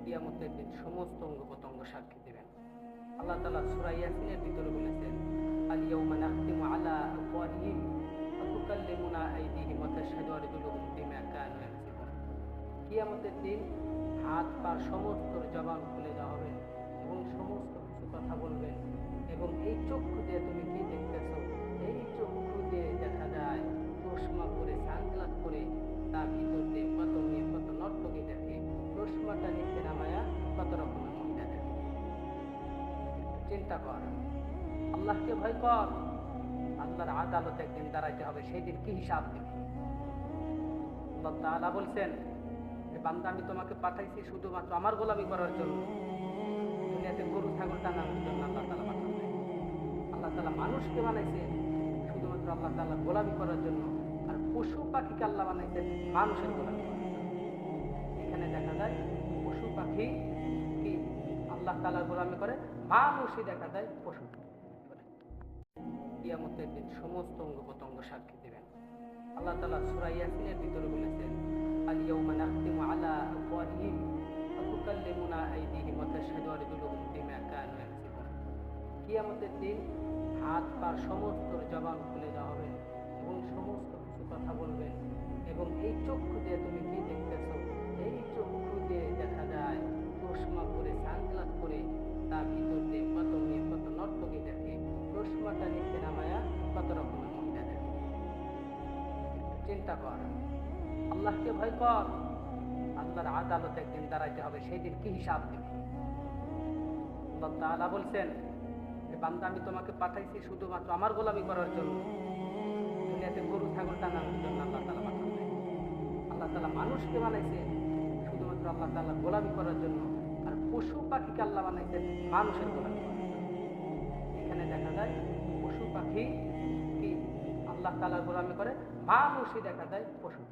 কিয়ামতের দিন সমস্ত অঙ্গ প্রত্যঙ্গ সাক্ষী দেবেন। আল্লাহ তাআলা সূরা ইয়াসিনের ভিতরে বলেছেন, আল ইয়াউমা নাখতিমু আলা আফওয়াহিহিম ওয়া তুকাল্লিমুনা আইদিহিম ওয়া তাশহাদু আরজুলুহুম বিমা কানু ইয়াকসিবুন। কিয়ামতের দিন হাত পা সমস্ত জবান খুলে দেওয়া হবে এবং সমস্ত কিছু কথা বলবেন। এবং এই চক্ষু দিয়ে তুমি কি দেখতেছো, এই চক্ষু দিয়ে দেখা যায় চশমা পরে সানগ্লাস পরে তার ভিতর দিয়ে কত মেয়ে কত নর্তকী দেখে, চশমাটা নিচে নামায়া কত রকমের মহিলা দেখে। চিন্তা কর, আল্লাহকে ভয় কর। আল্লাহর আদালতে একদিন দাঁড়াইতে হবে, সেই দিন কি হিসাব দেবে। আল্লাহ তাআলা বলছেন যে বান্দা, আমি তোমাকে পাঠাইছি শুধুমাত্র আমার গোলামি করার জন্য। দুনিয়াতে গরু ছাগল টানানোর জন্য আল্লাহ তাআলা পাঠান নাই। আল্লাহ তাআলা মানুষকে বানাইছে শুধুমাত্র আল্লাহ তাআলা গোলামি করার জন্য, আর পশু পাখিকে আল্লাহ বানাইছে মানুষের গোলামি করার জন্য। এখানে দেখা যায় পশু পাখি কি আল্লাহ তাআলার গোলামি করে, মানুষই দেখা যায় পশু করে। কিয়ামতের দিন সমস্ত অঙ্গ প্রত্যঙ্গ সাক্ষী দেবেন। আল্লাহ তাআলা সূরা ইয়াসিনের ভিতরে বলেছেন, আল ইয়াউমা নাখতিমু আলা আফওয়াহিহিম ওয়া তুকাল্লিমুনা আইদিহিম ওয়া তাশহাদু আরজুলুহুম বিমা কানু ইয়াকসিবুন। কিয়ামতের দিন হাত পা সমস্ত জবান খুলে দেওয়া হবে এবং সমস্ত কিছু কথা বলবেন। এবং এই চক্ষু দিয়ে তুমি কি দেখতেছো, এই চক্ষু দিয়ে দেখা যায় চশমা পরে সানগ্লাস পরে তার ভিতর দিয়ে কত মেয়ে কত নর্তকী দেখে, চশমাটা নিচে নামায়া কত রকমের মহিলা দেখে। চিন্তা কর, আল্লাহকে ভয় কর। আল্লাহর আদালতে একদিন দাঁড়াইতে হবে, সেই দিন কি হিসাব দেবে। আল্লাহ তাআলা বলছেন যে বান্দা, আমি তোমাকে পাঠাইছি শুধুমাত্র আমার গোলামি করার জন্য। দুনিয়াতে গরু ছাগল টানানোর জন্য আল্লাহ তাআলা পাঠান নাই। আল্লাহ তাআলা মানুষকে বানাইছে শুধুমাত্র আল্লাহ তাআলার গোলামি করার জন্য, আর পশু পাখিকে আল্লাহ বানাইছে মানুষের গোলামি করার জন্য। এখানে দেখা যায় পশু পাখি কি আল্লাহ তাআলার গোলামি করে, মানুষই দেখা যায় পশু।